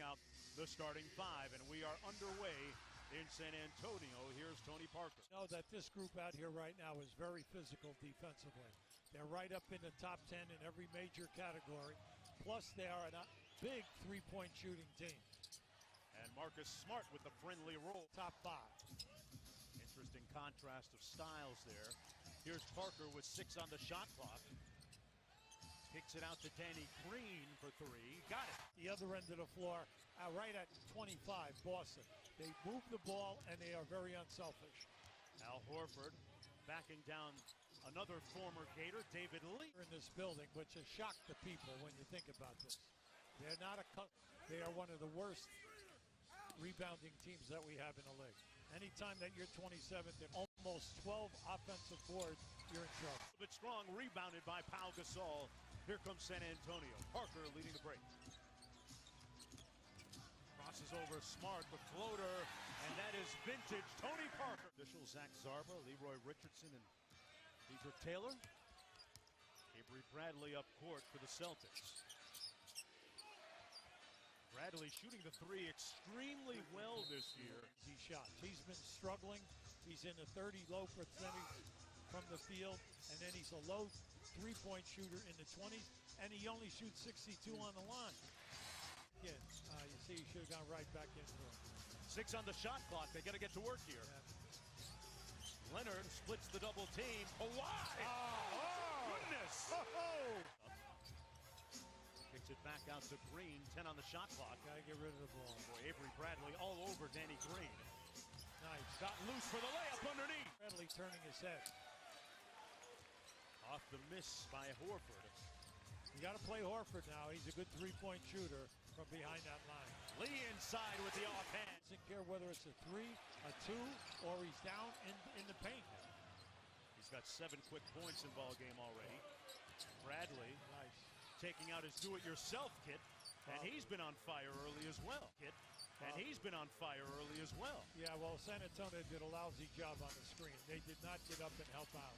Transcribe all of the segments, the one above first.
out the starting five, and we are underway in San Antonio. Here's Tony Parker. Know that this group out here right now is very physical defensively. They're right up in the top 10 in every major category. Plus, they are a big three-point shooting team. And Marcus Smart with the friendly roll. Top 5. Interesting contrast of styles there. Here's Parker with 6 on the shot clock. Kicks it out to Danny Green for 3. Got it. The other end of the floor, right at 25, Boston. They move the ball, and they are very unselfish. Al Horford backing down another former Gator, David Lee. In this building, which has shocked the people when you think about this. They're not they are one of the worst rebounding teams that we have in the league. Anytime that you're 27th and almost 12 offensive boards, you're in trouble. A bit strong, rebounded by Pau Gasol. Here comes San Antonio. Parker leading the break. Crosses over Smart, the floater, and that is vintage Tony Parker. Official Zach Zarba, Leroy Richardson, and Deidre Taylor. Avery Bradley up court for the Celtics. Bradley shooting the 3 extremely well this year. He shots. He's been struggling. He's in the 30 low percentage from the field, and then he's a low three-point shooter in the 20s, and he only shoots 62 on the line. Yeah, you see, he should have gone right back into it. 6 on the shot clock. They got to get to work here. Yeah. Leonard splits the double team. Kawhi! Oh, goodness! Oh. Kicks it back out to Green. 10 on the shot clock. Gotta get rid of the ball. Boy, Avery Bradley all over Danny Green. Nice. Got loose for the layup underneath. Bradley turning his head. Off the miss by Horford. You got to play Horford now. He's a good three-point shooter from behind that line. Lee inside with the offhand. Doesn't care whether it's a 3, a 2, or he's down in the paint. He's got 7 quick points in ball game already. Bradley Nice. taking out his do-it-yourself kit, and he's been on fire early as well. Yeah, well, San Antonio did a lousy job on the screen. They did not get up and help out.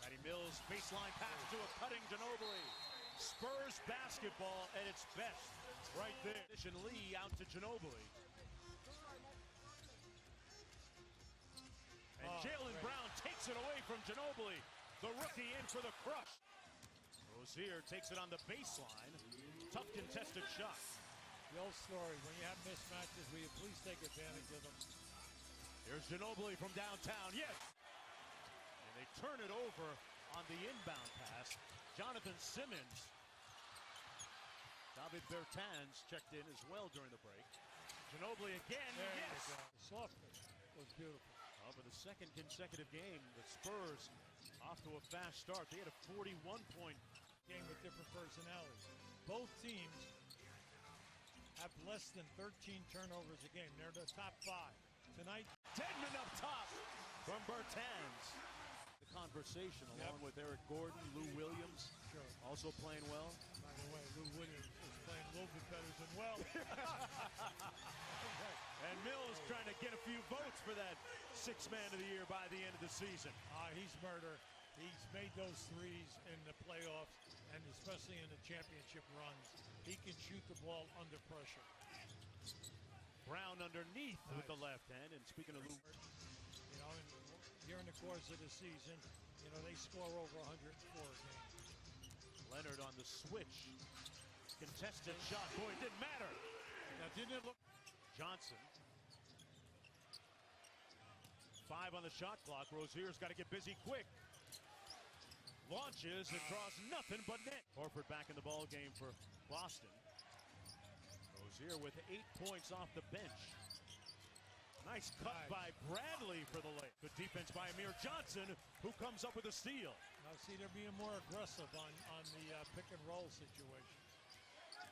Patty Mills, baseline pass to a cutting Ginobili. Spurs basketball at its best right there. Lee out to Ginobili. And Jaylen Brown takes it away from Ginobili. The rookie in for the crush. Rozier takes it on the baseline. Tough contested shot. The old story, when you have mismatches, will you please take advantage of them? Here's Ginobili from downtown. Yes! And they turn it over on the inbound pass. Jonathan Simmons. David Bertans checked in as well during the break. Ginobili again. There yes! you go. The softness was beautiful. For the second consecutive game, the Spurs off to a fast start. They had a 41-point game with different personalities. Both teams have less than 13 turnovers a game. They're the top 5. Tonight, Deadman up top from Bertans. The conversation along with Eric Gordon, Lou Williams, sure, also playing well. By the way, Lou Williams is playing a little bit better than well. And Mills trying to get a few votes for that 6th man of the year by the end of the season. He's murder. He's made those threes in the playoffs, and especially in the championship runs. He can shoot the ball under pressure. Brown underneath with the left hand. And speaking of Lou, you know, during the course of the season, you know, they score over 104 a game. Leonard on the switch. Contested shot. Boy, it didn't matter. Now, didn't it look? Johnson. 5 on the shot clock. Rozier's got to get busy quick. Launches and draws nothing but net. Horford back in the ball game for Boston. Rozier with 8 points off the bench. Nice cut by Bradley for the lay. Good defense by Amir Johnson, who comes up with a steal. Now, see, they're being more aggressive on the pick and roll situation.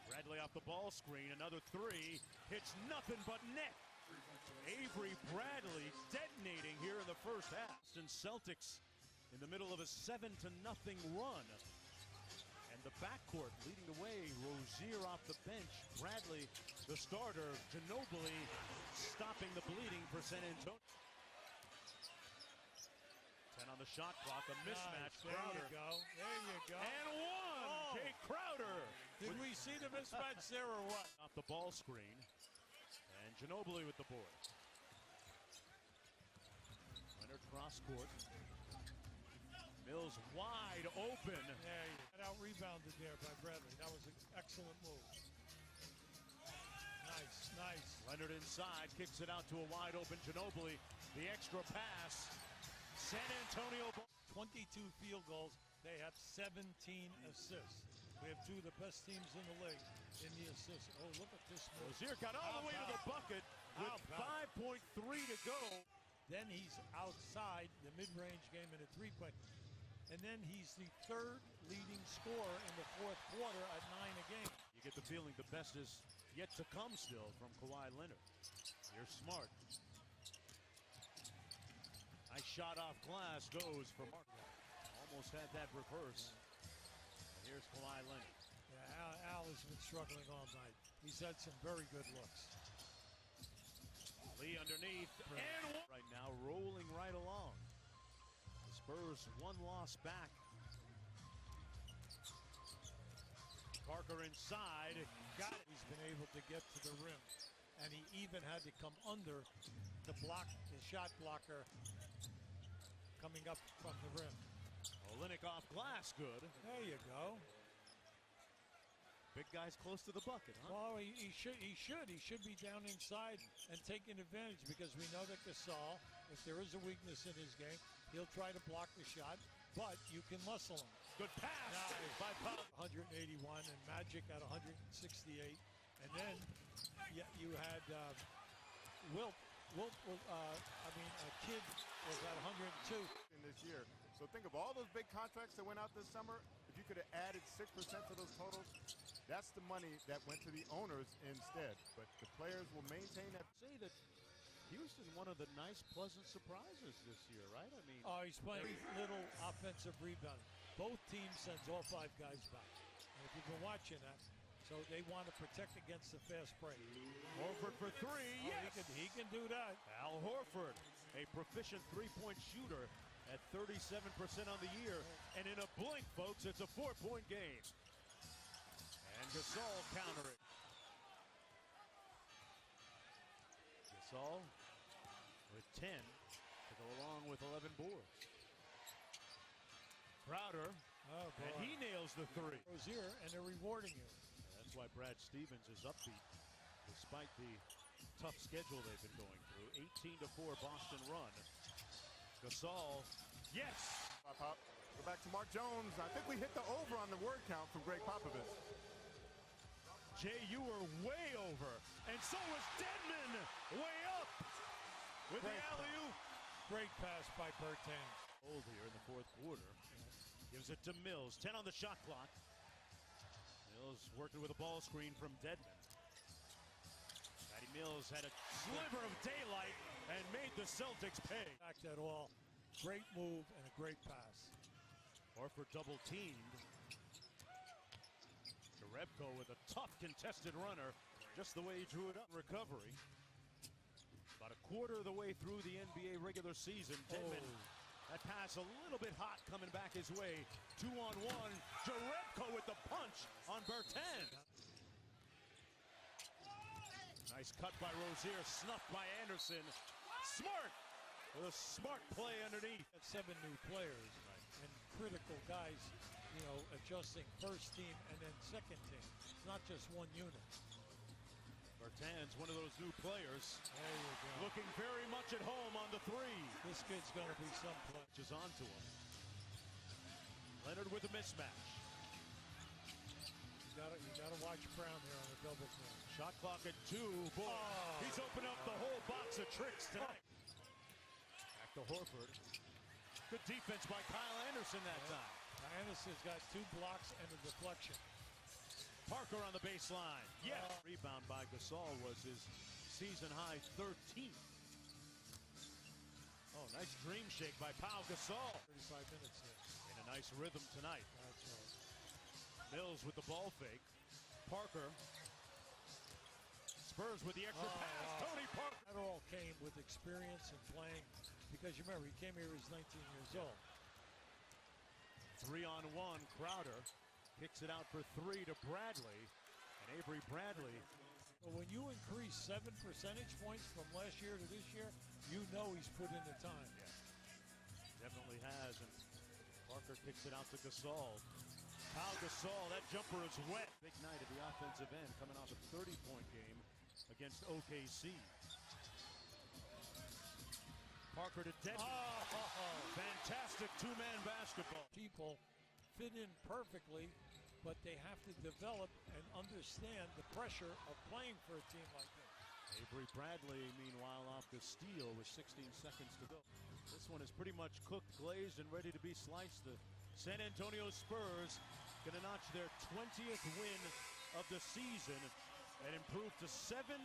Bradley off the ball screen. Another 3. Hits nothing but net. Avery Bradley detonating here in the first half. Boston Celtics in the middle of a 7-0 run. And the backcourt leading the way. Rozier off the bench. Bradley, the starter. Ginobili stopping the bleeding for San Antonio. 10 on the shot clock. A mismatch. Nice. There you go. There you go. And 1. Jay Crowder. Did we see the mismatch there or what? Off the ball screen. And Ginobili with the board. Leonard cross court. Mills wide open. Yeah, he got out-rebounded there by Bradley. That was an excellent move. Nice, nice. Leonard inside, kicks it out to a wide open Ginobili. The extra pass. San Antonio. 22 field goals. They have 17 assists. We have two of the best teams in the league in the assists. Oh, look at this move. Rozier got all the way to the bucket with 5.3 to go. Then he's outside the mid-range game in a three-point. And then he's the third leading scorer in the fourth quarter at 9 a game. You get the feeling the best is yet to come still from Kawhi Leonard. Here's Smart. Nice shot off glass goes for Mark. Almost had that reverse. And here's Kawhi Leonard. Yeah, Al has been struggling all night. He's had some very good looks. Lee underneath. And right now rolling right along. Spurs one loss back. Parker inside. Got it. He's been able to get to the rim. And he even had to come under the block, the shot blocker coming up from the rim. Olynyk off glass, good. There you go. Big guys close to the bucket, huh? Well, he should be down inside and taking advantage because we know that Gasol, if there is a weakness in his game, he'll try to block the shot, but you can muscle him. Good pass by Pop. 181 and Magic at 168. And then you had Wilt Kidd was at 102. In this year. So think of all those big contracts that went out this summer. If you could have added 6% to those totals, that's the money that went to the owners instead. But the players will maintain that. Say that Houston, one of the nice, pleasant surprises this year, right? I mean, he's playing little offensive rebounding. Both teams sends all 5 guys back. And if you've been watching that, so they want to protect against the fast break. Horford for 3. Yes, he can do that. Al Horford, a proficient three-point shooter at 37% on the year. And in a blink, folks, it's a 4-point game. And Gasol counter it. Gasol with 10 to go along with 11 boards. Crowder, and he nails the 3. Rozier, and they're rewarding you. And that's why Brad Stevens is upbeat, despite the tough schedule they've been going through. 18-4 Boston run. Gasol, yes! Pop. Go back to Mark Jones. I think we hit the over on the word count from Greg Popovich. Jay, you were way over, and so was Dedmon, way up with the alley-oop. Great pass by Bertans. Old here in the fourth quarter. Gives it to Mills. 10 on the shot clock. Mills working with a ball screen from Dedmon. Patty Mills had a sliver of daylight and made the Celtics pay. Back at all. Great move and a great pass. Horford double teamed. Jerebko with a tough contested runner, just the way he drew it up. Recovery. About a quarter of the way through the NBA regular season. Dedmon, that pass a little bit hot coming back his way. 2-on-1. Jerebko with the punch on Bertans. Nice cut by Rozier, snuffed by Anderson. Smart with a smart play underneath. 7 new players and critical guys, adjusting first team and then second team. It's not just one unit. Bertans, one of those new players. There you go. Looking very much at home on the 3. This kid's going to be someplace. Just onto him. Leonard with a mismatch. You gotta watch Brown here on the double team. Shot clock at 2. Boy, he's opened up the whole box of tricks tonight. Back to Horford. Good defense by Kyle Anderson that time. Anderson's got 2 blocks and a deflection. Parker on the baseline. Yes. Rebound by Gasol was his season-high 13th. Oh, nice dream shake by Pau Gasol. 35 minutes there. In a nice rhythm tonight. That's right. Mills with the ball fake. Parker. Spurs with the extra pass. Tony Parker. That all came with experience and playing. Because you remember, he came here, he was 19 years old. 3-on-1, Crowder. Kicks it out for three to Bradley. And Avery Bradley. But when you increase 7 percentage points from last year to this year, you know he's put in the time. Yeah, definitely has. And Parker kicks it out to Gasol. Pau Gasol, that jumper is wet. Big night at the offensive end, coming off a 30-point game against OKC. Parker to Denton. Fantastic two-man basketball. People fit in perfectly, but they have to develop and understand the pressure of playing for a team like this. Avery Bradley, meanwhile, off the steal with 16 seconds to go. This one is pretty much cooked, glazed, and ready to be sliced. The San Antonio Spurs going to notch their 20th win of the season and improve to 7-4